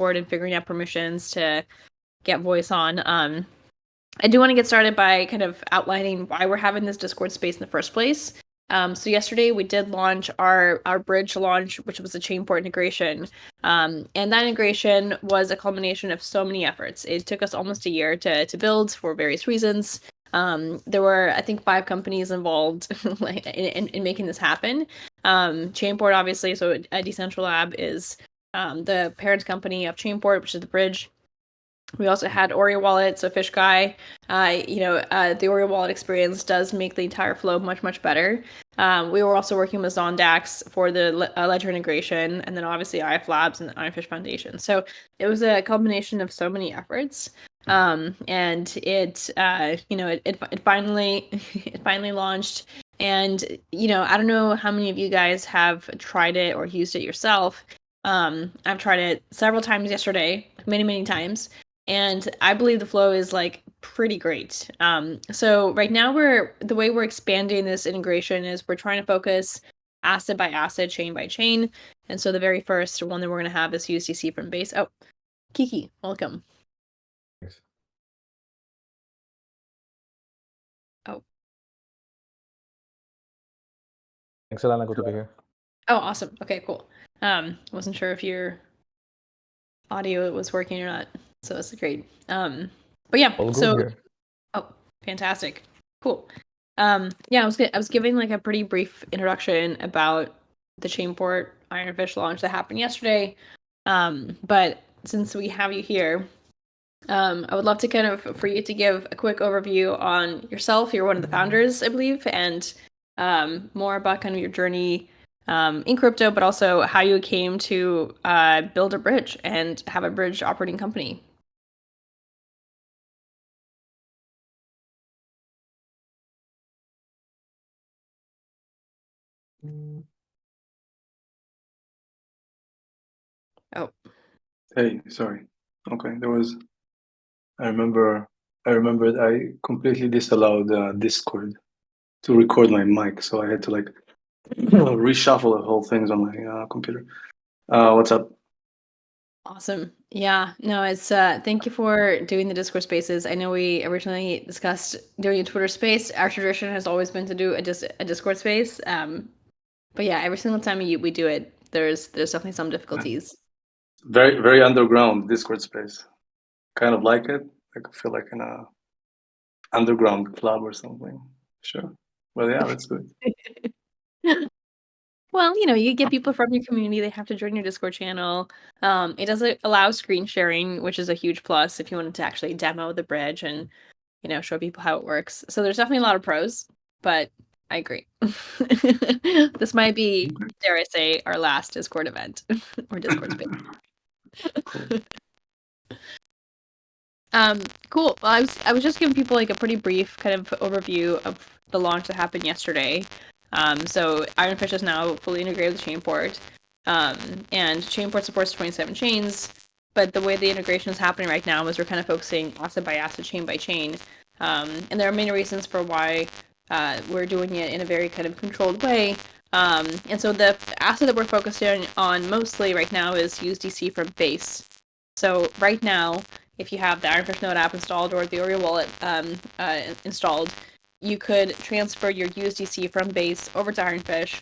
Discord and figuring out permissions to get voice on. I do want to get started by kind of outlining why we're having this Discord space in the first place. So yesterday we did launch our bridge launch, which was a ChainPort integration. And that integration was a culmination of so many efforts. It took us almost a year to build for various reasons. There were, I think, 5 companies involved in making this happen. ChainPort, obviously, so Decentralab is the parent company of ChainPort, which is the bridge. We also had Oreo Wallet, so Fish Guy. The Oreo Wallet experience does make the entire flow much, much better. We were also working with Zondax for the ledger integration, and then obviously IF Labs and the Ironfish Foundation. So it was a combination of so many efforts, and it finally it finally launched. And I don't know how many of you guys have tried it or used it yourself. I've tried it several times yesterday, many times. And I believe the flow is like pretty great. So right now the way we're expanding this integration is we're trying to focus asset by asset, chain by chain. And so the very first one that we're going to have is USDC from base. Oh, Kiki, welcome. Thanks. Oh. Thanks, Alana. Good to be here. Oh, awesome. Okay, cool. Wasn't sure if your audio was working or not. So that's great. But yeah, All good so here. Oh, fantastic. Cool. I was giving like a pretty brief introduction about the ChainPort Ironfish launch that happened yesterday. But since we have you here, I would love to kind of for you to give a quick overview on yourself. You're one of the founders, I believe, and more about kind of your journey in crypto, but also how you came to build a bridge and have a bridge operating company. Oh. Hey, sorry. Okay, I remember I completely disallowed Discord to record my mic, so I had to like reshuffle the whole things on my computer. What's up? Awesome. Yeah, no, it's thank you for doing the Discord spaces. I know we originally discussed doing a Twitter space. Our tradition has always been to do a Discord space. But yeah, every single time we do it, there's definitely some difficulties. Very, very underground Discord space. Kind of like it. I feel like in a underground club or something. Sure. Well, yeah, that's good. Well, you get people from your community, they have to join your Discord channel. It does allow screen sharing, which is a huge plus if you wanted to actually demo the bridge and, show people how it works. So there's definitely a lot of pros, but I agree. This might be, dare I say, our last Discord event or Discord space. Cool. Cool. Well, I was just giving people like a pretty brief kind of overview of the launch that happened yesterday. So Ironfish is now fully integrated with ChainPort, and ChainPort supports 27 chains. But the way the integration is happening right now is we're kind of focusing asset by asset, chain by chain, and there are many reasons for why we're doing it in a very kind of controlled way. And so the asset that we're focusing on mostly right now is USDC from base. So right now, if you have the Ironfish Node app installed or the Oreo Wallet installed, you could transfer your USDC from base over to Ironfish.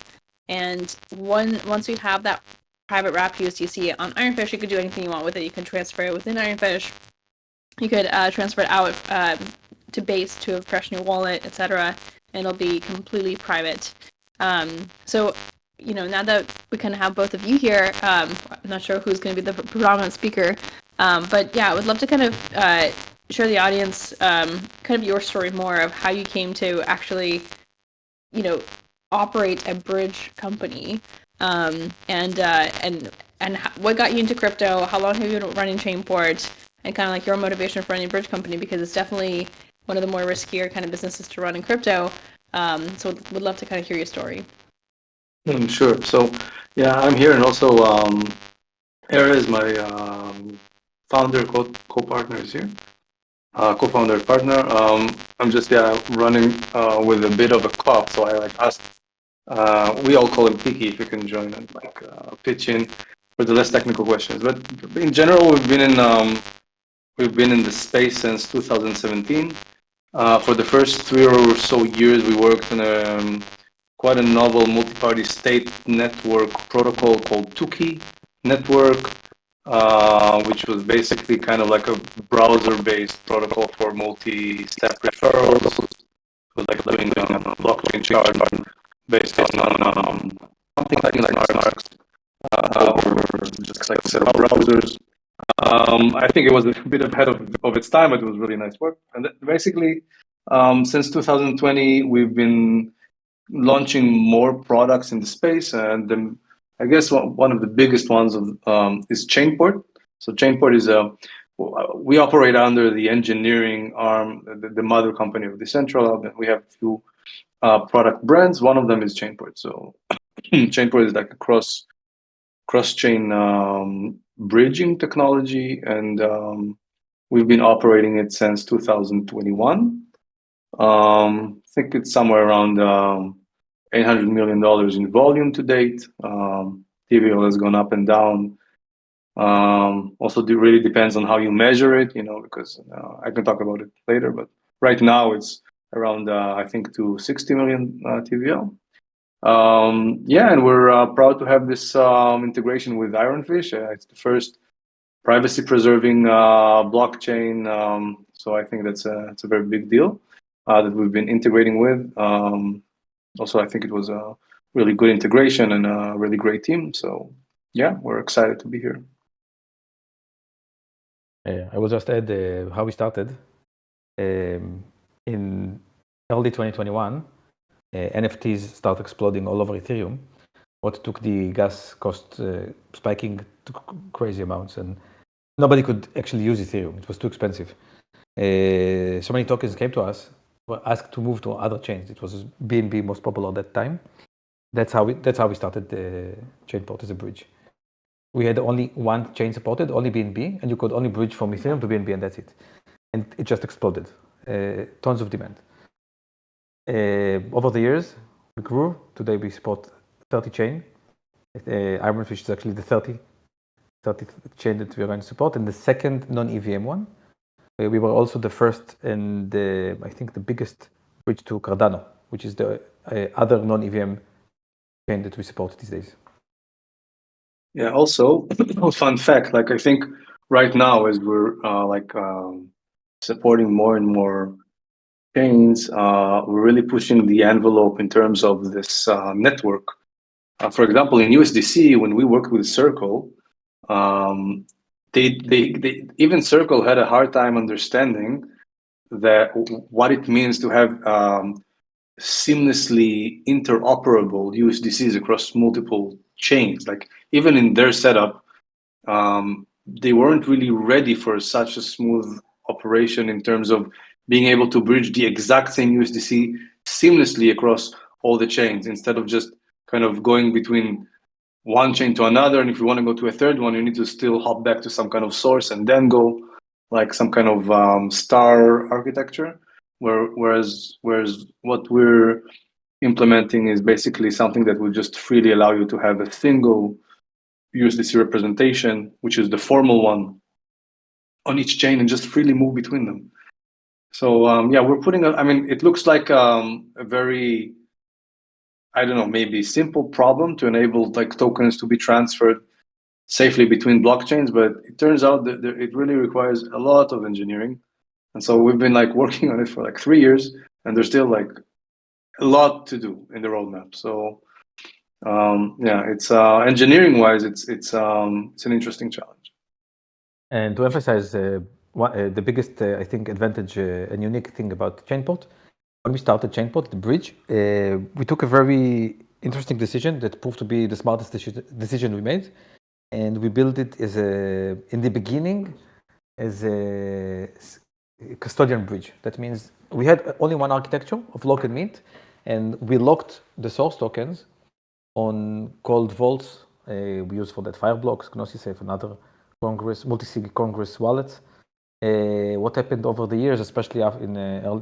And once you have that private wrapped USDC on Ironfish, you could do anything you want with it. You can transfer it within Ironfish. You could transfer it out to base to a fresh new wallet, etc. And it'll be completely private. So now that we kind of have both of you here, I'm not sure who's going to be the predominant speaker, but yeah, I would love to kind of share the audience kind of your story more of how you came to actually, operate a bridge company, and what got you into crypto. How long have you been running ChainPort, and kind of like your motivation for running a bridge company, because it's definitely one of the more riskier kind of businesses to run in crypto. So would love to kind of hear your story. Sure. So, yeah, I'm here, and also Era is my founder, co-partner is here, co-founder, partner. I'm just running with a bit of a cough, so I like asked. We all call him Kiki. If you can join and like pitch in. for the less technical questions. But in general, we've been in the space since 2017. For the first 3 or so years, we worked on quite a novel multi-party state network protocol called Tuki network, which was basically kind of like a browser-based protocol for multi-step referrals. It was like doing a blockchain chart based on something like snarks, or just like a set of browsers. I think it was a bit ahead of its time, but it was really nice work. And basically, since 2020, we've been launching more products in the space, and I guess one of the biggest ones is ChainPort. So ChainPort is we operate under the engineering arm, the mother company of Decentraland. We have a few product brands. One of them is ChainPort. So ChainPort is like a cross-chain bridging technology, and we've been operating it since 2021. I think it's somewhere around $800 million in volume to date. TVL has gone up and down. Also, it really depends on how you measure it, because I can talk about it later. But right now, it's around, I think, to 60 million TVL. Yeah, and we're proud to have this integration with Ironfish. It's the first privacy-preserving blockchain. So I think it's a very big deal that we've been integrating with. Also, I think it was a really good integration and a really great team. So yeah, we're excited to be here. I will just add how we started. In early 2021, NFTs start exploding all over Ethereum. What took the gas cost spiking to crazy amounts, and nobody could actually use Ethereum. It was too expensive. So many tokens came to us, were asked to move to other chains. It was BNB most popular at that time. That's how we started the ChainPort as a bridge. We had only one chain supported, only BNB, and you could only bridge from Ethereum to BNB, and that's it. And it just exploded. Tons of demand. Over the years, we grew. Today we support 30 chain. Ironfish is actually the 30th chain that we are going to support, and the second non-EVM one. We were also the first and I think the biggest bridge to Cardano, which is the other non-EVM chain that we support these days. Yeah, also, fun fact, like I think right now as we're supporting more and more chains, we're really pushing the envelope in terms of this network. For example, in USDC, when we worked with Circle, they even Circle had a hard time understanding that what it means to have seamlessly interoperable USDCs across multiple chains. Like even in their setup, they weren't really ready for such a smooth operation in terms of being able to bridge the exact same USDC seamlessly across all the chains instead of just kind of going between one chain to another. And if you want to go to a third one, you need to still hop back to some kind of source and then go like some kind of star architecture. Whereas what we're implementing is basically something that will just freely allow you to have a single USDC representation, which is the formal one, on each chain and just freely move between them. So yeah, we're putting it looks like a very, I don't know, maybe simple problem to enable like tokens to be transferred safely between blockchains, but it turns out that it really requires a lot of engineering. And so we've been like working on it for like 3 years, and there's still like a lot to do in the roadmap. So yeah, it's engineering wise, it's an interesting challenge. And to emphasize the biggest, I think, advantage and unique thing about ChainPort, when we started ChainPort, the bridge, we took a very interesting decision that proved to be the smartest decision we made. And we built it in the beginning as a custodian bridge. That means we had only one architecture of lock and mint, and we locked the source tokens on cold vaults. We use for that Fireblocks, GnosiSafe, and other multi-sig Congress wallets. What happened over the years, especially in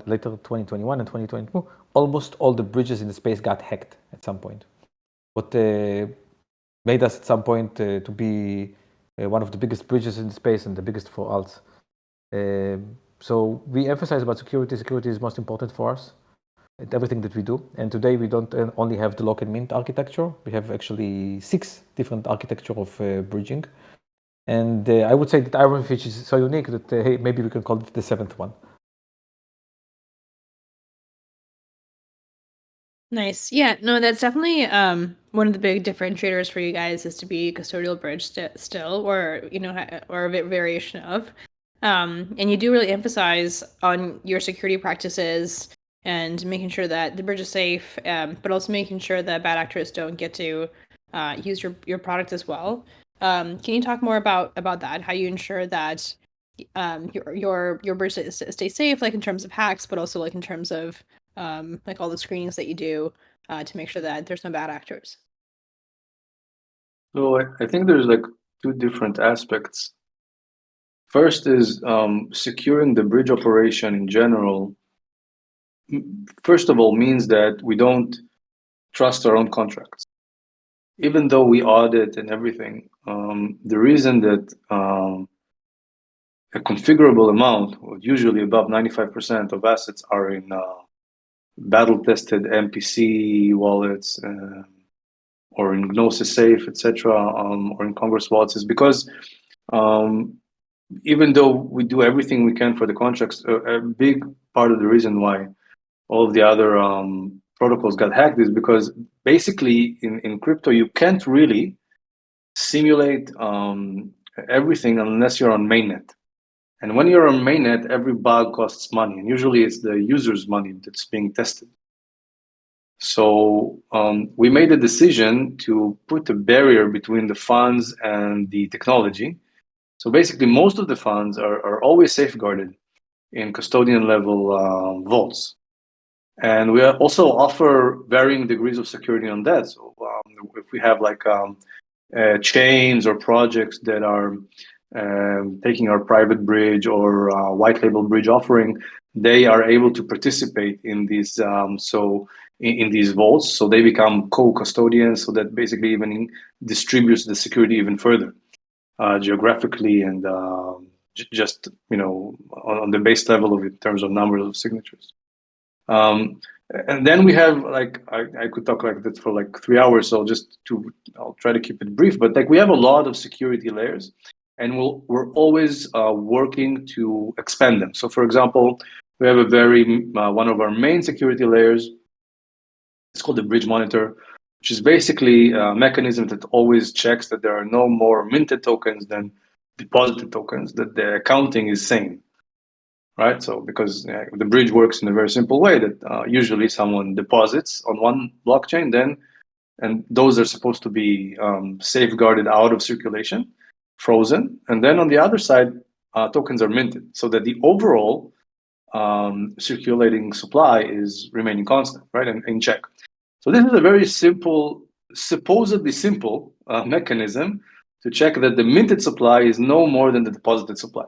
later 2021 and 2022, almost all the bridges in the space got hacked at some point. What made us at some point to be one of the biggest bridges in the space and the biggest for alts. So we emphasize about security. Security is most important for us at everything that we do. And today we don't only have the lock and mint architecture. We have actually 6 different architecture of bridging. And I would say that Ironfish is so unique that hey, maybe we can call it the 7th one. Nice. Yeah, no, that's definitely one of the big differentiators for you guys is to be custodial bridge still, or or a variation of. And you do really emphasize on your security practices and making sure that the bridge is safe, but also making sure that bad actors don't get to use your product as well. Can you talk more about that? How you ensure that your bridge stay safe, like in terms of hacks, but also like in terms of like all the screenings that you do to make sure that there's no bad actors. So I think there's like 2 different aspects. First is securing the bridge operation in general. First of all, means that we don't trust our own contracts. Even though we audit and everything, the reason that a configurable amount, usually above 95% of assets, are in battle-tested MPC wallets or in Gnosis Safe, etc., or in Congress wallets, is because even though we do everything we can for the contracts, a big part of the reason why all of the other protocols got hacked is because basically in crypto you can't really simulate everything unless you're on mainnet. And when you're on mainnet, every bug costs money, and usually it's the user's money that's being tested. So we made a decision to put a barrier between the funds and the technology. So basically, most of the funds are always safeguarded in custodian level vaults. And we also offer varying degrees of security on that. So if we have like chains or projects that are taking our private bridge or white label bridge offering, they are able to participate in these in these vaults. So they become co-custodians. So that basically even distributes the security even further geographically and just on the base level of it in terms of numbers of signatures. And then we have like I could talk like that for like 3 hours, so I'll try to keep it brief. But like we have a lot of security layers, and we're always working to expand them. So for example, we have a one of our main security layers. It's called the bridge monitor, which is basically a mechanism that always checks that there are no more minted tokens than deposited tokens, that the accounting is sane. Right, so because the bridge works in a very simple way that usually someone deposits on one blockchain, and those are supposed to be safeguarded out of circulation, frozen, and then on the other side, tokens are minted, so that the overall circulating supply is remaining constant, right, and in check. So this is a very simple, supposedly simple mechanism to check that the minted supply is no more than the deposited supply.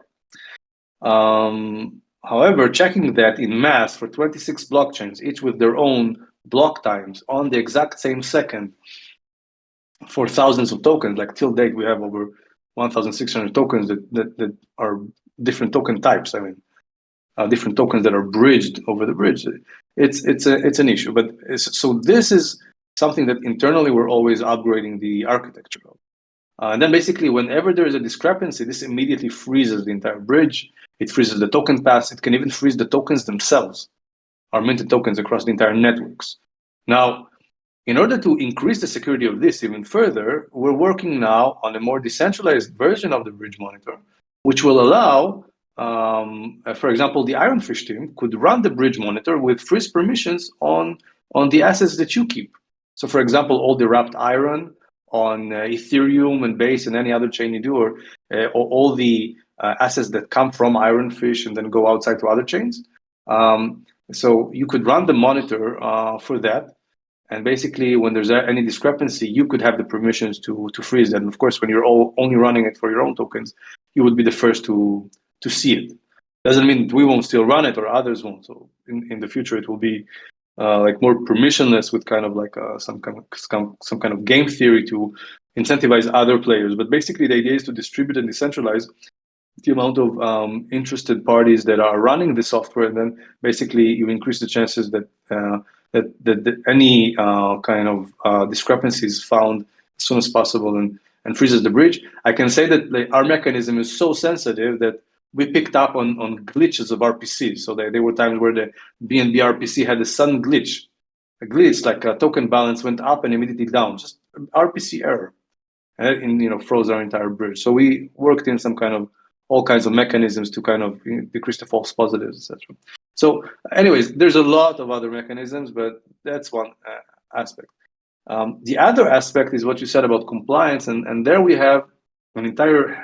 However, checking that in mass for 26 blockchains, each with their own block times on the exact same second for thousands of tokens, like till date, we have over 1,600 tokens that are different token types. I mean, different tokens that are bridged over the bridge. It's an issue, but so this is something that internally we're always upgrading the architecture of. And then basically, whenever there is a discrepancy, this immediately freezes the entire bridge. It freezes the token paths. It can even freeze the tokens themselves, our minted tokens across the entire networks. Now, in order to increase the security of this even further, we're working now on a more decentralized version of the bridge monitor, which will allow, for example, the Ironfish team could run the bridge monitor with freeze permissions on the assets that you keep. So, for example, all the wrapped iron on Ethereum and Base and any other chain you do, or all the assets that come from Ironfish and then go outside to other chains. So you could run the monitor for that. And basically, when there's any discrepancy, you could have the permissions to freeze that. And of course, when you're only running it for your own tokens, you would be the first to see it. Doesn't mean that we won't still run it or others won't. So in the future, it will be like more permissionless with kind of like some kind of game theory to incentivize other players. But basically, the idea is to distribute and decentralize the amount of interested parties that are running the software, and then basically you increase the chances that that any kind of discrepancy is found as soon as possible and freezes the bridge. I can say that our mechanism is so sensitive that we picked up on glitches of RPC. So there were times where the BNB RPC had a sudden glitch. A glitch like a token balance went up and immediately down, just RPC error, and froze our entire bridge. So we worked in all kinds of mechanisms to kind of decrease the false positives, etc. So, anyways, there's a lot of other mechanisms, but that's one aspect. The other aspect is what you said about compliance, and there we have an entire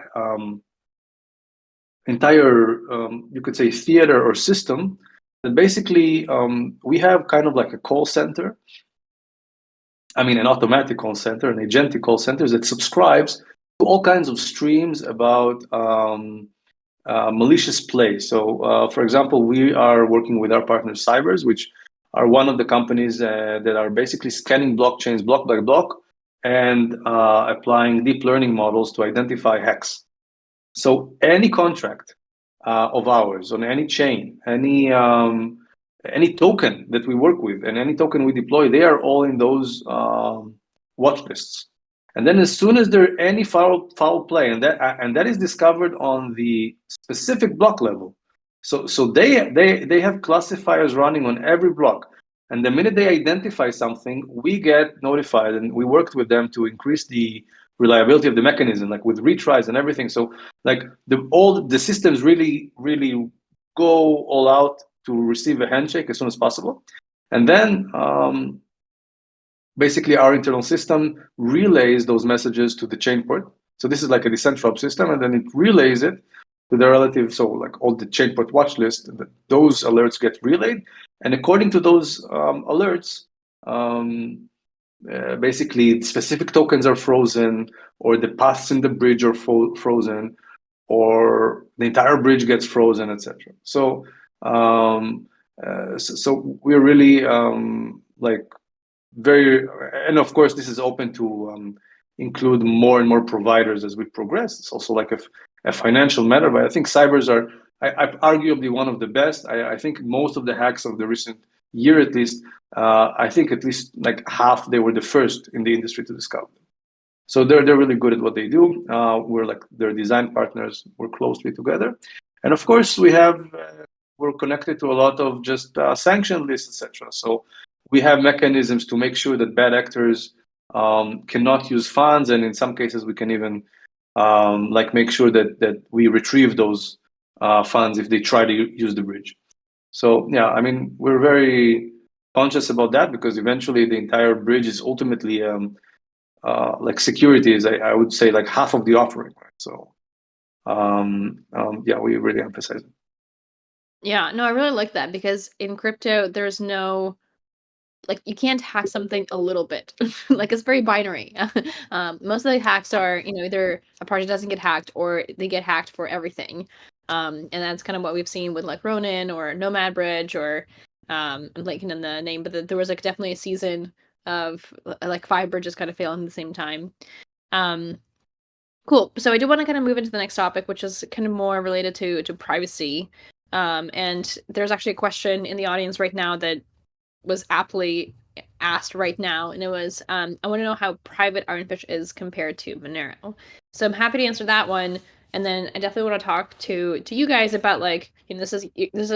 you could say theater or system that basically we have kind of like a call center. I mean, an automatic call center, an agentic call center that subscribes to all kinds of streams about malicious play. So, for example, we are working with our partner Cybers, which are one of the companies that are basically scanning blockchains block by block and applying deep learning models to identify hacks. So any contract of ours on any chain, any token that we work with, and any token we deploy, they are all in those watch lists. And then as soon as there any foul play, and that is discovered on the specific block level, so they have classifiers running on every block. And the minute they identify something, we get notified, and we worked with them to increase the reliability of the mechanism, like with retries and everything. So like all the systems really go all out to receive a handshake as soon as possible. And then basically our internal system relays those messages to the ChainPort. So this is like a decentralized system, and then it relays it to the relative. So like all the ChainPort watch list, those alerts get relayed. And according to those alerts, basically specific tokens are frozen, or the paths in the bridge are frozen, or the entire bridge gets frozen, etc. So so we're really like very, and of course this is open to include more and more providers as we progress. It's also like a financial matter, but I think Cybers are arguably one of the best. I think most of the hacks of the recent year, at least, I think at least like half, they were the first in the industry to discover them. So they're really good at what they do. We're like their design partners. We're closely together, and of course we're connected to a lot of just sanction lists, etc. So we have mechanisms to make sure that bad actors cannot use funds, and in some cases we can even like make sure that we retrieve those funds if they try to use the bridge. So yeah, I mean, we're very conscious about that, because eventually the entire bridge is ultimately like security is, I would say, like half of the offering. Right? So yeah, we really emphasize it. Yeah, no, I really like that, because in crypto there's no, like, you can't hack something a little bit. Like, it's very binary. Most of the hacks are, either a project doesn't get hacked or they get hacked for everything. And that's kind of what we've seen with like Ronin or Nomad Bridge, or I'm blanking on the name, but there was like definitely a season of like 5 bridges kind of failing at the same time. Cool. So I do want to kind of move into the next topic, which is kind of more related to privacy. And there's actually a question in the audience right now that was aptly asked right now, and it was, I want to know how private Ironfish is compared to Monero. So I'm happy to answer that one, and then I definitely want to talk to you guys about, like, this is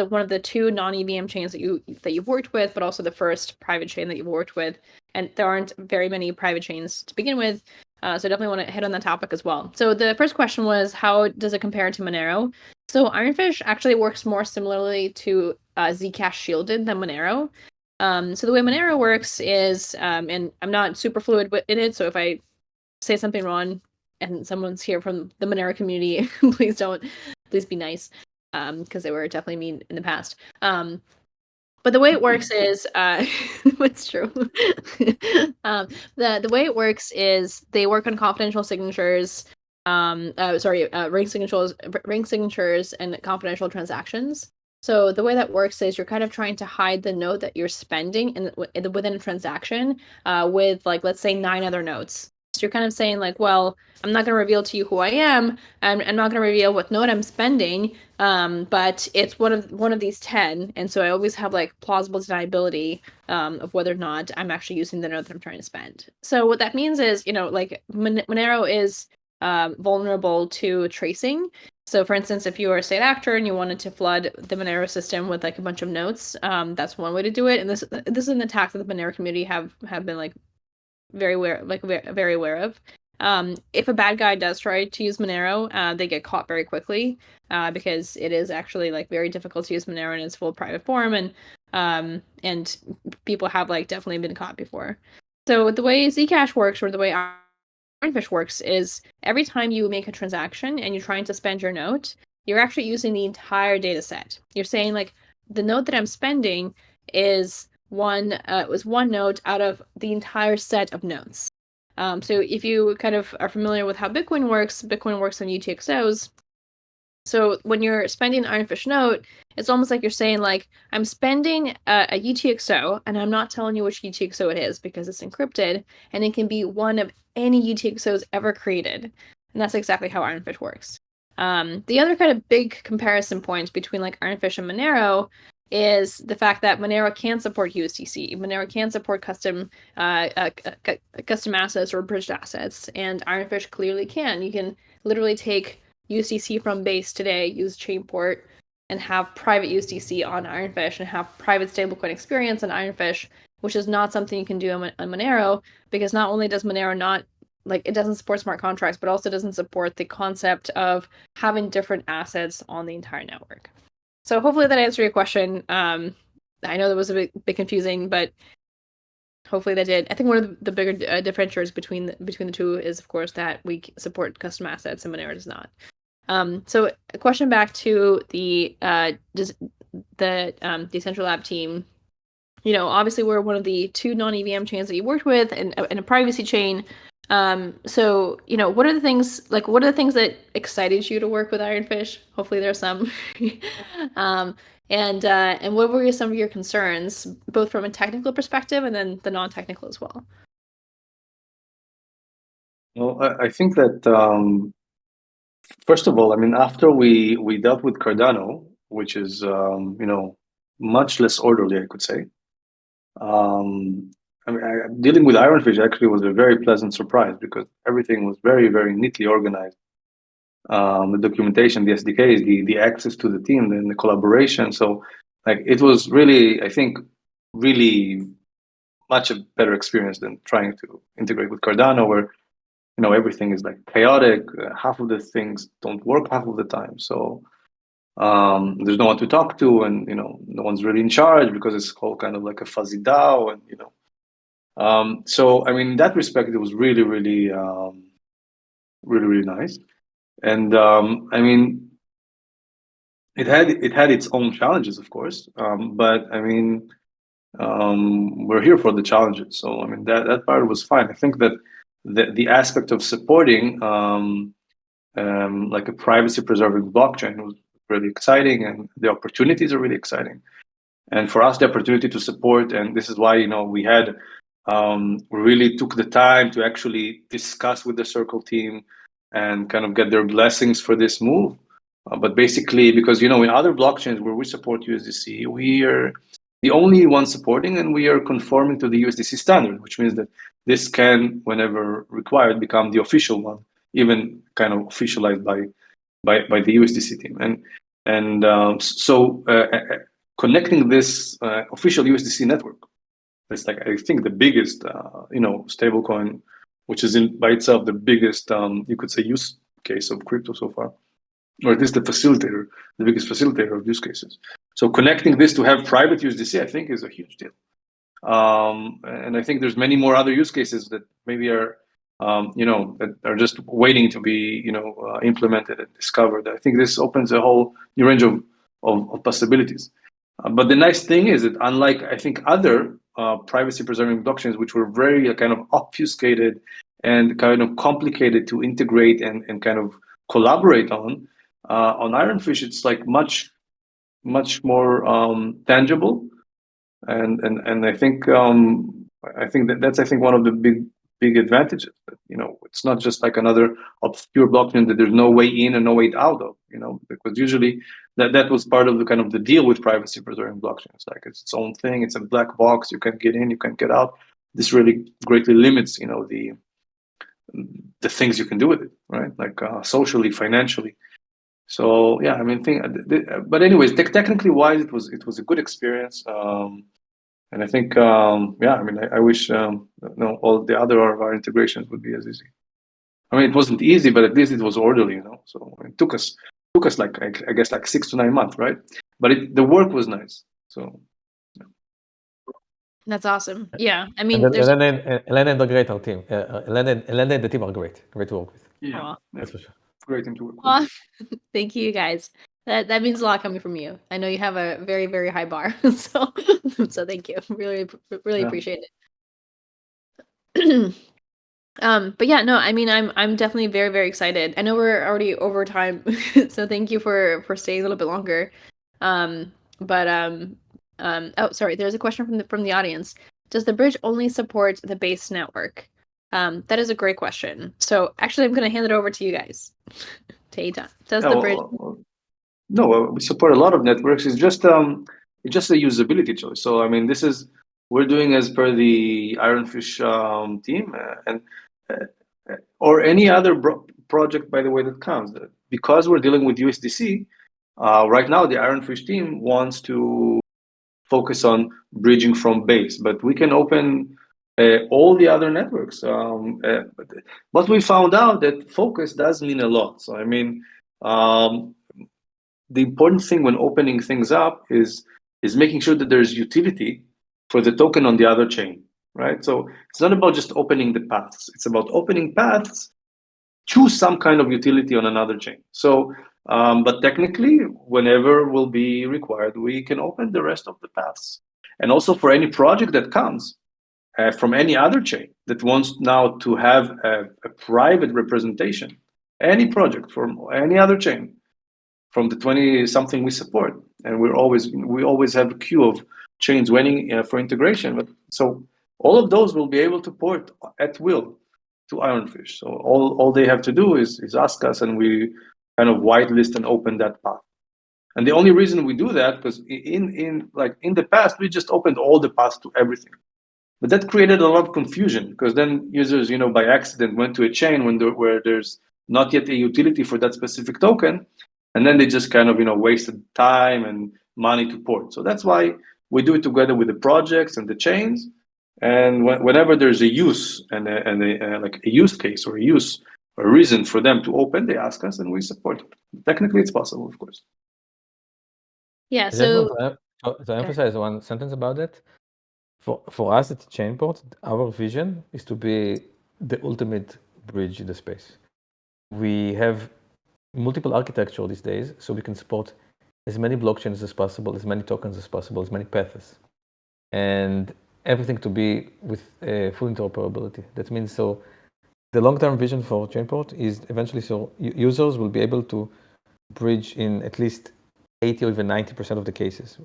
one of the 2 non-EVM chains that you've worked with, but also the first private chain that you've worked with, and there aren't very many private chains to begin with. So I definitely want to hit on that topic as well. So the first question was, how does it compare to Monero? So Ironfish actually works more similarly to Zcash shielded than Monero. So the way Monero works is, and I'm not super fluid in it, so if I say something wrong and someone's here from the Monero community, please be nice, because they were definitely mean in the past. But the way it works is, it's true. The way it works is they work on confidential signatures, ring signatures and confidential transactions. So the way that works is you're kind of trying to hide the node that you're spending within a transaction with, like, let's say 9 other nodes. So you're kind of saying, like, well, I'm not going to reveal to you who I am. I'm not going to reveal what node I'm spending, but it's one of these 10. And so I always have, like, plausible deniability of whether or not I'm actually using the node that I'm trying to spend. So what that means is, like, Monero is vulnerable to tracing. So for instance, if you are a state actor and you wanted to flood the Monero system with, like, a bunch of notes, that's one way to do it. And this is an attack that the Monero community have been, like, very aware of. If a bad guy does try to use Monero, they get caught very quickly because it is actually, like, very difficult to use Monero in its full private form, and people have, like, definitely been caught before. So the way Zcash works, or the way Ironfish works, is every time you make a transaction and you're trying to spend your note, you're actually using the entire data set. You're saying, like, the note that I'm spending is one note out of the entire set of notes. So if you kind of are familiar with how Bitcoin works on UTXOs. So when you're spending an Ironfish note, it's almost like you're saying, like, I'm spending a UTXO, and I'm not telling you which UTXO it is because it's encrypted, and it can be one of any UTXOs ever created. And that's exactly how Ironfish works. The other kind of big comparison point between, like, Ironfish and Monero is the fact that Monero can support USDC. Monero can support custom assets or bridged assets, and Ironfish clearly can. You can literally take USDC from base today, use ChainPort, and have private USDC on Ironfish and have private stablecoin experience on Ironfish, which is not something you can do on Monero, because not only does Monero not, like, it doesn't support smart contracts, but also doesn't support the concept of having different assets on the entire network. So hopefully that answered your question. I know that was a bit confusing, but hopefully that did. I think one of the bigger differentiators between the two is, of course, that we support custom assets and Monero does not. So a question back to the Decentralab team. Obviously we're one of the 2 non-EVM chains that you worked with, and a privacy chain. So what are the things that excited you to work with Ironfish? Hopefully there are some. And what were some of your concerns, both from a technical perspective and then the non-technical as well? Well, I think that first of all, I mean, after we dealt with Cardano, which is much less orderly, I could say. I mean, dealing with Ironfish actually was a very pleasant surprise because everything was very, very neatly organized. The documentation, the SDKs, the access to the team, and the collaboration. So, like, it was really, I think, really much a better experience than trying to integrate with Cardano, where everything is, like, chaotic. Half of the things don't work half of the time. So there's no one to talk to, and no one's really in charge because it's all kind of like a fuzzy DAO, and so I mean, in that respect, it was really, really, really nice. And I mean, it had its own challenges, of course, but I mean, we're here for the challenges. So I mean, that part was fine. I think that the aspect of supporting like a privacy preserving blockchain was really exciting, and the opportunities are really exciting. And for us, the opportunity to support, and this is why we had we really took the time to actually discuss with the Circle team and kind of get their blessings for this move. But basically, because in other blockchains where we support USDC, we are the only one supporting, and we are conforming to the USDC standard, which means that this can, whenever required, become the official one, even kind of officialized by the USDC team. And so connecting this official USDC network, it's like, I think, the biggest stablecoin, which is by itself the biggest you could say use case of crypto so far, or at least the biggest facilitator of use cases. So connecting this to have private USDC, I think, is a huge deal. And I think there's many more other use cases that maybe are that are just waiting to be implemented and discovered. I think this opens a whole new range of possibilities. But the nice thing is that, unlike, I think, other privacy preserving blockchains, which were very kind of obfuscated and kind of complicated to integrate and kind of collaborate on Ironfish, it's like much much more tangible, and I think that's one of the big advantages. That, it's not just like another obscure blockchain that there's no way in and no way out of. Because usually that was part of the kind of the deal with privacy preserving blockchains. Like it's its own thing. It's a black box. You can't get in. You can't get out. This really greatly limits the things you can do with it, right? Like socially, financially. So yeah, I mean, but anyways, technically wise, it was a good experience. And I think, yeah, I mean, I wish all the other of our integrations would be as easy. I mean, it wasn't easy, but at least it was orderly, So it took us like I guess like 6 to 9 months, right? But the work was nice. So That's awesome. Yeah, I mean, And there's Elena and the great our team. Elena and the team are great to work with. yeah, That's for sure. great team to work with. Aw, thank you guys. That means a lot coming from you. I know you have a very, very high bar, so thank you. Really Yeah. appreciate it. But yeah, no, I mean, I'm definitely very, very excited. I know we're already over time, so thank you for staying a little bit longer. Oh, sorry, there's a question from the audience. Does the bridge only support the base network? That is a great question. So actually, I'm going to hand it over to you guys. To Eitan. Does the bridge? No, we support a lot of networks. It's just a usability choice. So I mean, we're doing as per the Ironfish team, and or any other project, by the way, that comes. Because we're dealing with USDC, right now the Ironfish team wants to focus on bridging from base, but we can open all the other networks. But we found out that focus does mean a lot. So I mean, the important thing when opening things up is making sure that there's utility for the token on the other chain, right? So it's not about just opening the paths. It's about opening paths to some kind of utility on another chain. So, but technically, whenever will be required, we can open the rest of the paths. And also for any project that comes from any other chain that wants now to have a private representation, any project from any other chain, from the 20 something we support, and we always have a queue of chains waiting for integration. But so all of those will be able to port at will to Ironfish. So all they have to do is ask us, and we kind of whitelist and open that path. And the only reason we do that, because in the past we just opened all the paths to everything, but that created a lot of confusion, because then users by accident went to a chain where there's not yet a utility for that specific token, and then they just kind of wasted time and money to port. So that's why we do it together with the projects and the chains. And whenever there's a use and like a use case or a reason for them to open, they ask us and we support it. Technically, it's possible, of course. Yeah. I just So want to emphasize one sentence about that. For us at ChainPort, our vision is to be the ultimate bridge in the space. We have multiple architecture these days, so we can support as many blockchains as possible, as many tokens as possible, as many paths, and everything to be with full interoperability. That means so the long-term vision for ChainPort is eventually so users will be able to bridge in at least 80 or even 90% of the cases.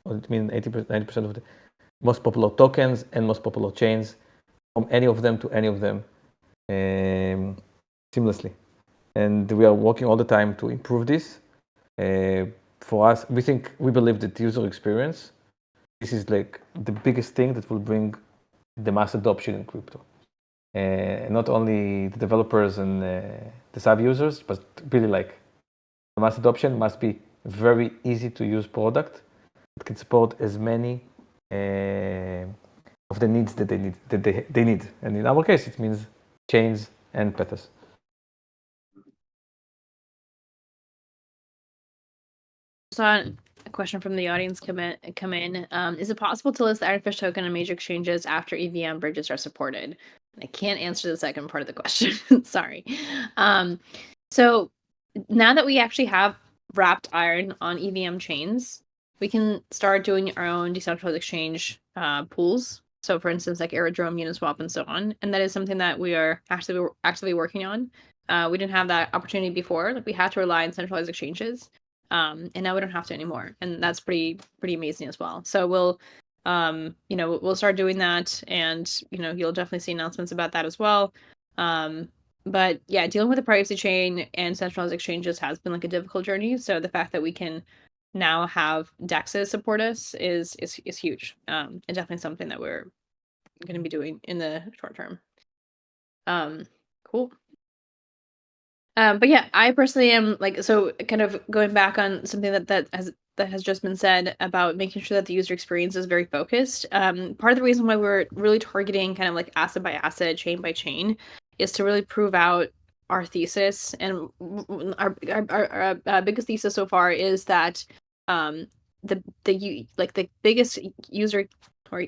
Or it means 90% of the most popular tokens and most popular chains from any of them to any of them seamlessly. And we are working all the time to improve this. For us, we believe that user experience, this is like the biggest thing that will bring the mass adoption in crypto. And not only the developers and the sub users, but really like the mass adoption must be very easy to use product that can support as many of the needs that they need. And in our case, it means chains and paths. saw a question from the audience come in. Is it possible to list the Ironfish token on major exchanges after EVM bridges are supported? I can't answer the second part of the question. Sorry. So now that we actually have wrapped Iron on EVM chains, we can start doing our own decentralized exchange pools. So, for instance, like Aerodrome, Uniswap, and so on. And that is something that we are actively working on. We didn't have that opportunity before. Like we had to rely on centralized exchanges. And now we don't have to anymore, and that's pretty amazing as well. So we'll we'll start doing that, and you'll definitely see announcements about that as well. But yeah, dealing with the privacy chain and centralized exchanges has been like a difficult journey. So the fact that we can now have DEXs support us is huge. And definitely something that we're going to be doing in the short term. Cool. But yeah, I personally am like, so kind of going back on something that has just been said about making sure that the user experience is very focused. Part of the reason why we're really targeting kind of like asset by asset, chain by chain, is to really prove out our thesis. And our biggest thesis so far is that the biggest user or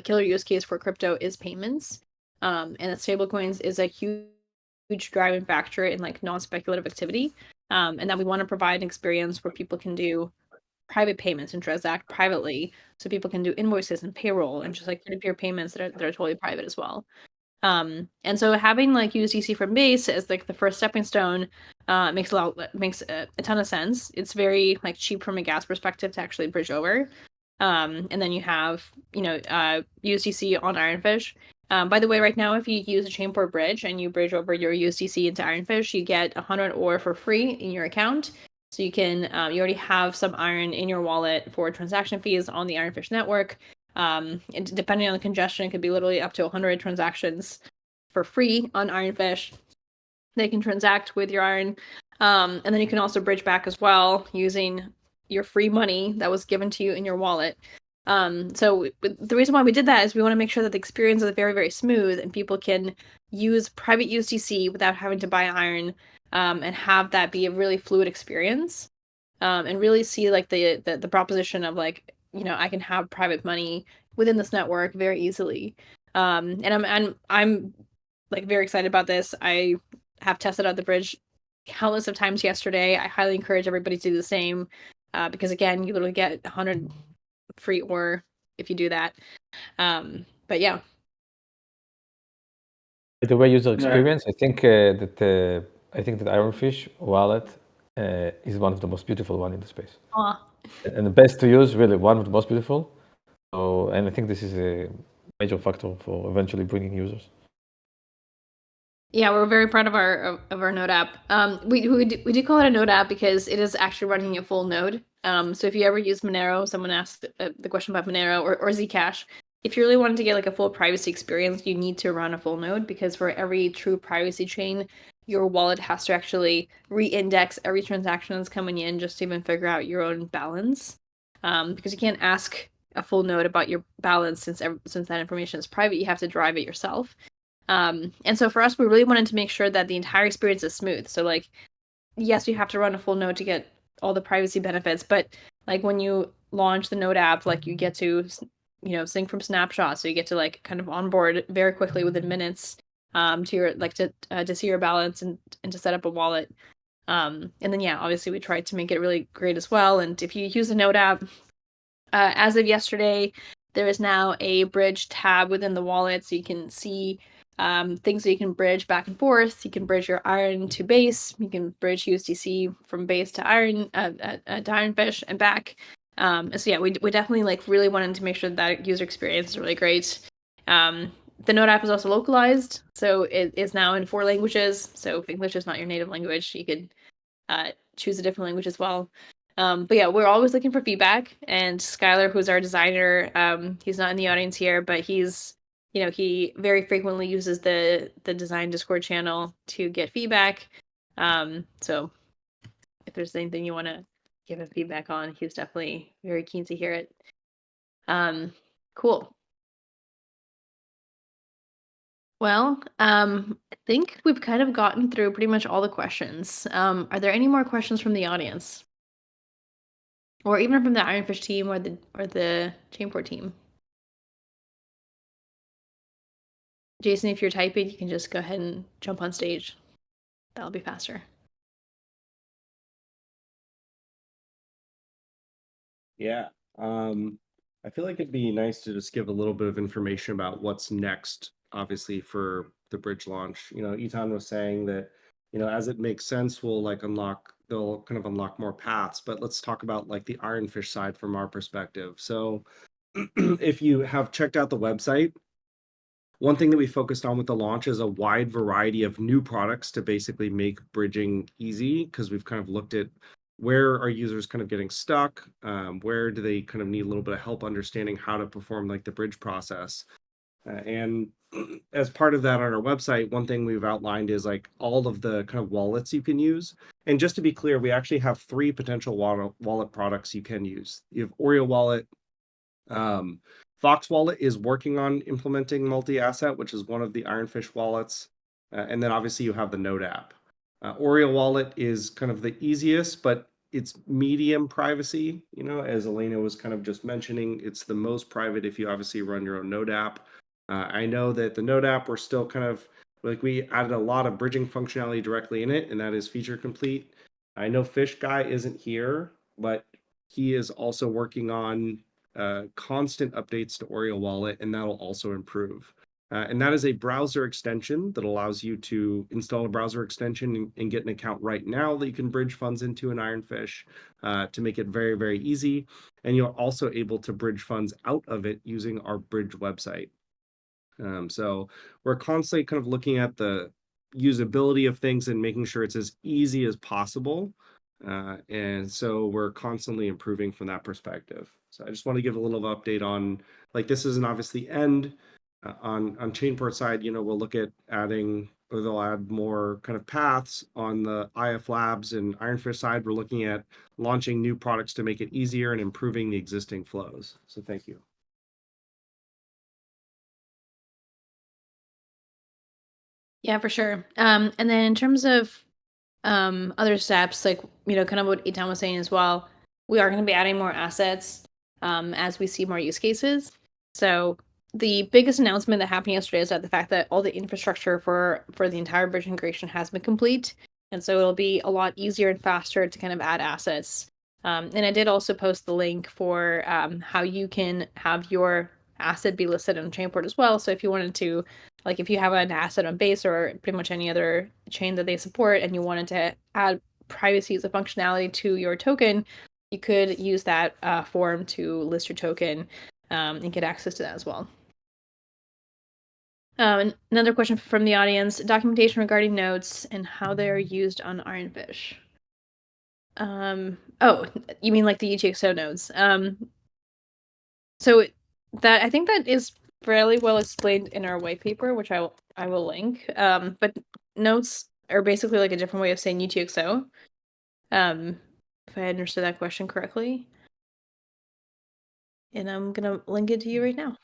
killer use case for crypto is payments. And that stablecoins is a huge driving factor in like non-speculative activity, and that we want to provide an experience where people can do private payments and transact privately, so people can do invoices and payroll and just like peer-to-peer payments that are totally private as well. And so having like USDC from Base as like the first stepping stone makes a ton of sense. It's very like cheap from a gas perspective to actually bridge over. And then you have USDC on Ironfish. By the way, right now, if you use a ChainPort bridge and you bridge over your USDC into Ironfish, you get 100 OR for free in your account. So you can you already have some Iron in your wallet for transaction fees on the Ironfish network. And depending on the congestion, it could be literally up to 100 transactions for free on Ironfish. They can transact with your Iron. And then you can also bridge back as well using your free money that was given to you in your wallet. So the reason why we did that is we want to make sure that the experience is very, very smooth and people can use private USDC without having to buy Iron, and have that be a really fluid experience, and really see like the proposition of like, I can have private money within this network very easily. And I'm like very excited about this. I have tested out the bridge countless of times yesterday. I highly encourage everybody to do the same, because again, you literally get 100 free ore if you do that. But yeah. The way user Yeah. experience, I think that Ironfish wallet is one of the most beautiful one in the space, Aw. and the best to use. Really, one of the most beautiful. So, and I think this is a major factor for eventually bringing users. Yeah, we're very proud of our node app. We do call it a node app because it is actually running a full node. So if you ever use Monero, someone asked the question about Monero or Zcash. If you really wanted to get like a full privacy experience, you need to run a full node, because for every true privacy chain, your wallet has to actually re-index every transaction that's coming in just to even figure out your own balance. Because you can't ask a full node about your balance since that information is private. You have to drive it yourself. And so for us, we really wanted to make sure that the entire experience is smooth. So like, yes, you have to run a full node to get all the privacy benefits, but like when you launch the node app, like you get to, sync from snapshots. So you get to like kind of onboard very quickly within minutes, to your, like to see your balance and to set up a wallet. And then, yeah, obviously we tried to make it really great as well. And if you use the node app, as of yesterday, there is now a bridge tab within the wallet, so you can see things that you can bridge back and forth. You can bridge your Iron to Base. You can bridge USDC from Base to Iron, to Ironfish and back. So yeah, we definitely like really wanted to make sure that user experience is really great. The Node app is also localized, so it is now in 4 languages. So if English is not your native language, you could choose a different language as well. But yeah, we're always looking for feedback. And Skylar, who's our designer, he's not in the audience here, but he's, he very frequently uses the design Discord channel to get feedback. So if there's anything you want to give him feedback on, he's definitely very keen to hear it. Cool. Well, I think we've kind of gotten through pretty much all the questions. Are there any more questions from the audience? Or even from the Ironfish team or the ChainPort team? Jason, if you're typing, you can just go ahead and jump on stage. That'll be faster. Yeah. I feel like it'd be nice to just give a little bit of information about what's next, obviously, for the bridge launch. Etan was saying that, as it makes sense, we'll like unlock they'll kind of unlock more paths. But let's talk about like the Ironfish side from our perspective. So if you have checked out the website, one thing that we focused on with the launch is a wide variety of new products to basically make bridging easy, because we've kind of looked at where are users kind of getting stuck, where do they kind of need a little bit of help understanding how to perform like the bridge process. And as part of that on our website, one thing we've outlined is like all of the kind of wallets you can use. And just to be clear, we actually have 3 potential wallet products you can use. You have Oreo Wallet. Fox Wallet is working on implementing multi-asset, which is one of the Ironfish wallets. And then obviously you have the Node app. Oreo Wallet is kind of the easiest, but it's medium privacy. You know, as Elena was kind of just mentioning, it's the most private if you obviously run your own Node app. I know that the Node app, we're still kind of like, we added a lot of bridging functionality directly in it, and that is feature complete. I know Fish Guy isn't here, but he is also working on constant updates to Oreo Wallet, and that'll also improve. And that is a browser extension that allows you to install a browser extension and get an account right now that you can bridge funds into an Ironfish to make it very, very easy. And you're also able to bridge funds out of it using our bridge website. So we're constantly kind of looking at the usability of things and making sure it's as easy as possible. And so we're constantly improving from that perspective. So I just want to give a little update on, like, this isn't obviously end. On ChainPort side, you know, we'll look at adding, or they'll add more kind of paths. On the IF Labs and Ironfish side, we're looking at launching new products to make it easier and improving the existing flows. So thank you. Yeah, for sure. And then in terms of other steps, like, you know, kind of what Itan was saying as well, we are going to be adding more assets as we see more use cases. So the biggest announcement that happened yesterday is that the fact that all the infrastructure for the entire bridge integration has been complete. And so it'll be a lot easier and faster to kind of add assets. And I did also post the link for how you can have your asset be listed on ChainPort as well. So if you wanted to, like, if you have an asset on Base or pretty much any other chain that they support and you wanted to add privacy as a functionality to your token, you could use that form to list your token and get access to that as well. Another question from the audience: documentation regarding notes and how they are used on Ironfish. Oh, you mean like the UTXO nodes? So that, I think that is fairly well explained in our white paper, which I will link. But notes are basically like a different way of saying UTXO. If I understood that question correctly. And I'm gonna link it to you right now.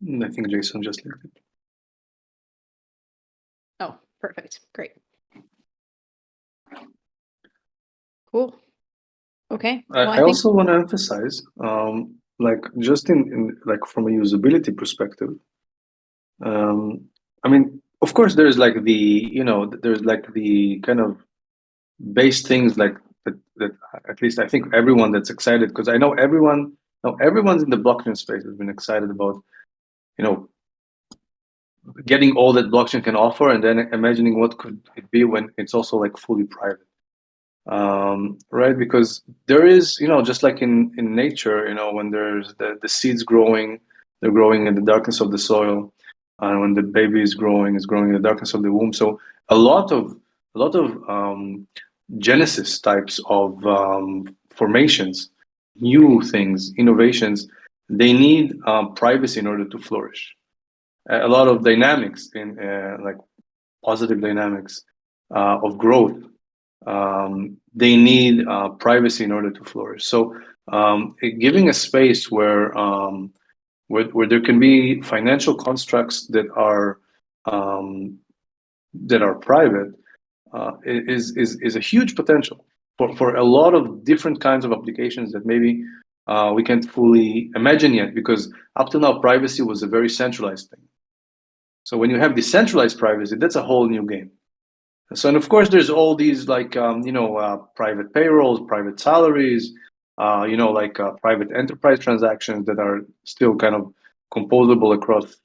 I think Jason just linked it. Oh, perfect. Great. Cool. Okay. Well, I also want to emphasize, like, just in like from a usability perspective, I mean, of course, there's like the, you know, there's like the kind of base things like that at least I think everyone that's excited, because I know everyone's in the blockchain space has been excited about, you know, getting all that blockchain can offer, and then imagining what could it be when it's also like fully private. Right, because there is, you know, just like in nature, you know, when there's the seeds growing, they're growing in the darkness of the soil, and when the baby is growing, it's growing in the darkness of the womb. So a lot of genesis types of formations, new things, innovations, they need privacy in order to flourish. A lot of dynamics in like positive dynamics of growth, they need privacy in order to flourish. So giving a space where there can be financial constructs that are private is a huge potential for a lot of different kinds of applications that maybe we can't fully imagine yet, because up to now privacy was a very centralized thing. So when you have decentralized privacy, that's a whole new game. So, and of course, there's all these like, you know, private payrolls, private salaries, you know, like private enterprise transactions that are still kind of composable across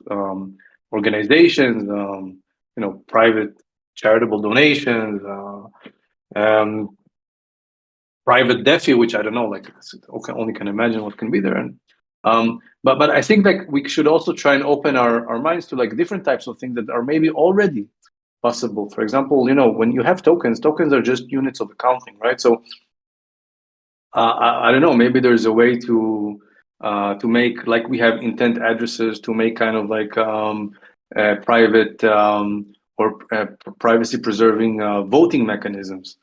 organizations, you know, private charitable donations, private DeFi, which I don't know, like only can imagine what can be there. And but I think like we should also try and open our minds to like different types of things that are maybe already possible. For example, when you have tokens are just units of accounting, right? So I don't know, maybe there's a way to make, like we have intent addresses, to make kind of like private or privacy preserving voting mechanisms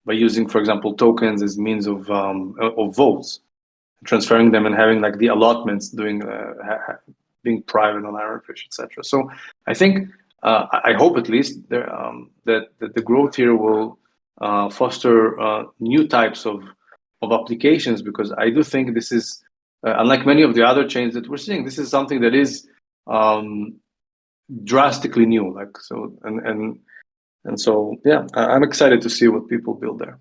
by using, for example, tokens as means of votes, transferring them and having like the allotments being private on Ironfish, etc. So I think I hope at least that the growth here will foster new types of applications, because I do think this is unlike many of the other chains that we're seeing, this is something that is drastically new. Like so, and so yeah, I'm excited to see what people build there.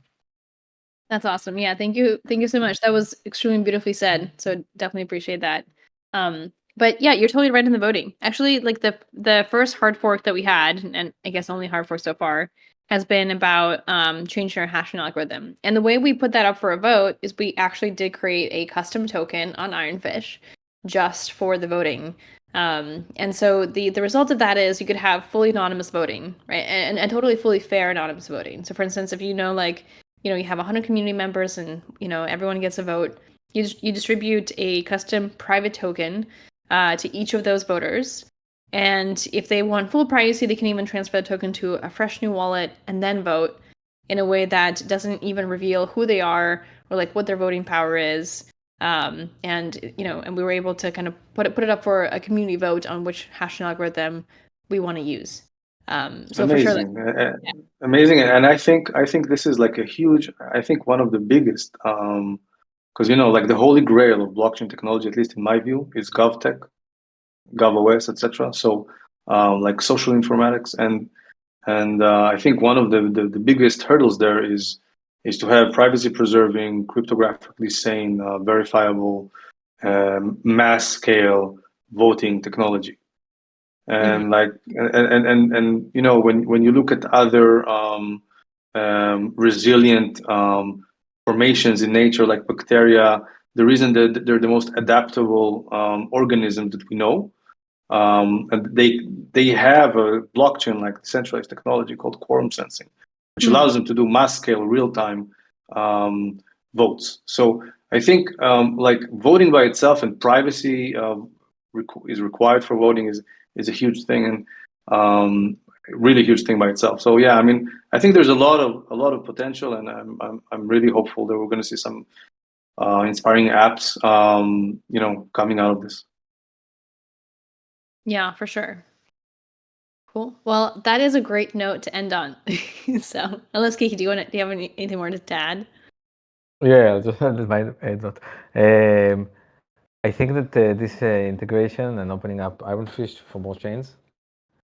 That's awesome. Yeah, thank you so much. That was extremely beautifully said. So definitely appreciate that. But yeah, you're totally right in the voting. Actually, like the first hard fork that we had, and I guess only hard fork so far, has been about changing our hashing algorithm. And the way we put that up for a vote is we actually did create a custom token on Ironfish just for the voting. And so the result of that is you could have fully anonymous voting, right? And totally fully fair anonymous voting. So for instance, if you have 100 community members and everyone gets a vote, you distribute a custom private token to each of those voters, and if they want full privacy, they can even transfer the token to a fresh new wallet and then vote in a way that doesn't even reveal who they are or like what their voting power is. And we were able to kind of put it up for a community vote on which hashing algorithm we want to use. So amazing. for sure, Amazing. And I think this is like I think one of the biggest, because like the holy grail of blockchain technology, at least in my view, is GovTech, GovOS, etc. So like social informatics, and I think one of the biggest hurdles there is to have privacy preserving, cryptographically sane, verifiable, mass scale voting technology. And like when you look at other resilient formations in nature, like bacteria, the reason that they're the most adaptable organisms that we know, and they have a blockchain like decentralized technology called quorum sensing, which allows them to do mass scale real time votes. So I think like voting by itself and privacy is required for voting is a huge thing, and really huge thing by itself. So yeah, I mean, I think there's a lot of potential, and I'm really hopeful that we're going to see some inspiring apps coming out of this. Yeah, for sure. Cool. Well, that is a great note to end on. So, unless Kiki, do you have anything more to add? Yeah, just my thought. I think that this integration and opening up Ironfish for more chains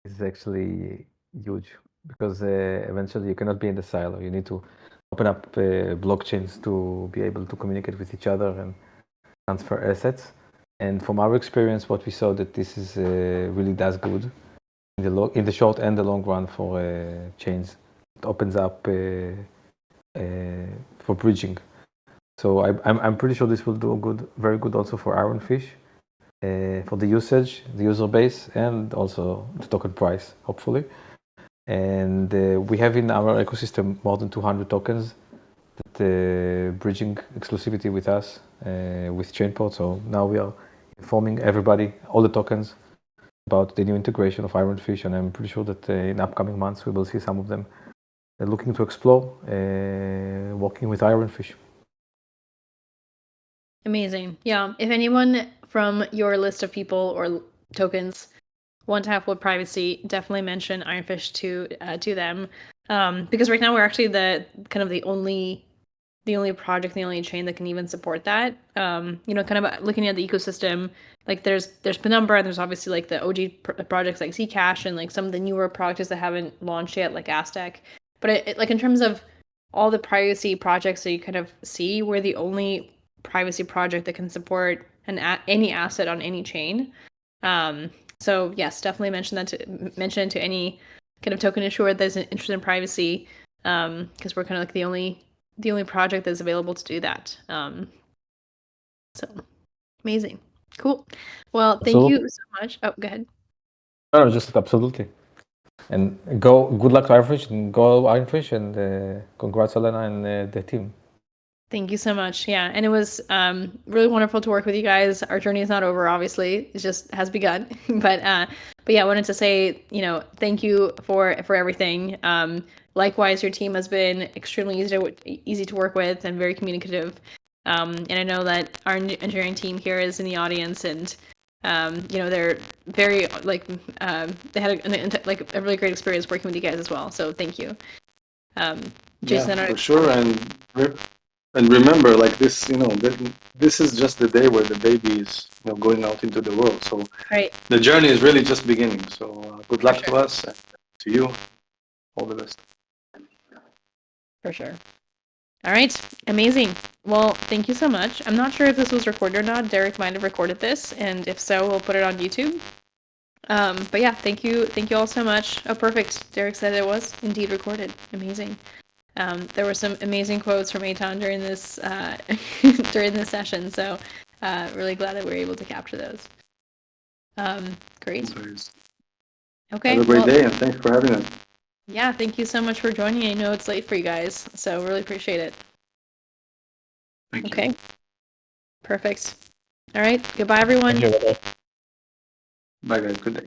is actually huge, because eventually you cannot be in the silo. You need to open up blockchains to be able to communicate with each other and transfer assets. And from our experience, what we saw that this is really does good in the short and the long run for chains. It opens up for bridging. So I'm pretty sure this will do very good also for Ironfish, for the usage, the user base, and also the token price, hopefully. And we have in our ecosystem more than 200 tokens that bridging exclusivity with us, with ChainPort. So now we are informing everybody, all the tokens, about the new integration of Ironfish, and I'm pretty sure that in upcoming months we will see some of them looking to explore working with Ironfish. Amazing. Yeah. If anyone from your list of people or tokens want to have full privacy, definitely mention Ironfish to them, because right now we're actually the only project, the only chain that can even support that. Kind of looking at the ecosystem, like there's Penumbra, and there's obviously like the OG projects like Zcash, and like some of the newer projects that haven't launched yet, like Aztec. But like in terms of all the privacy projects that you kind of see, we're the only privacy project that can support any asset on any chain. So yes, definitely mention it to any kind of token issuer that's interested in privacy, because we're kind of like the only the only project that's available to do that. So amazing, cool. Well, thank you so much. Oh, go ahead. No, just absolutely. And good luck to Ironfish, and go Ironfish, and congrats, Elena, and the team. Thank you so much. Yeah, and it was really wonderful to work with you guys. Our journey is not over, obviously; it just has begun. but yeah, I wanted to say, thank you for everything. Likewise, your team has been extremely easy to work with and very communicative. And I know that our engineering team here is in the audience, and they're very they had a really great experience working with you guys as well. So thank you, Jason. Yeah, for sure. And remember, like this, this is just the day where the baby is, going out into the world. So Right. the journey is really just beginning. So good luck sure. to us and to you. All the best. For sure. All right. Amazing. Well, thank you so much. I'm not sure if this was recorded or not. Derek might have recorded this, and if so, we'll put it on YouTube. But yeah, thank you. Thank you all so much. Oh, perfect. Derek said it was indeed recorded. Amazing. There were some amazing quotes from Eitan during this during this session, so really glad that we were able to capture those. Great. Okay. Have a great day, and thanks for having us. Yeah, thank you so much for joining. I know it's late for you guys, so really appreciate it. Thank you. Okay. Perfect. All right. Goodbye, everyone. Thank you. Bye, guys. Good day.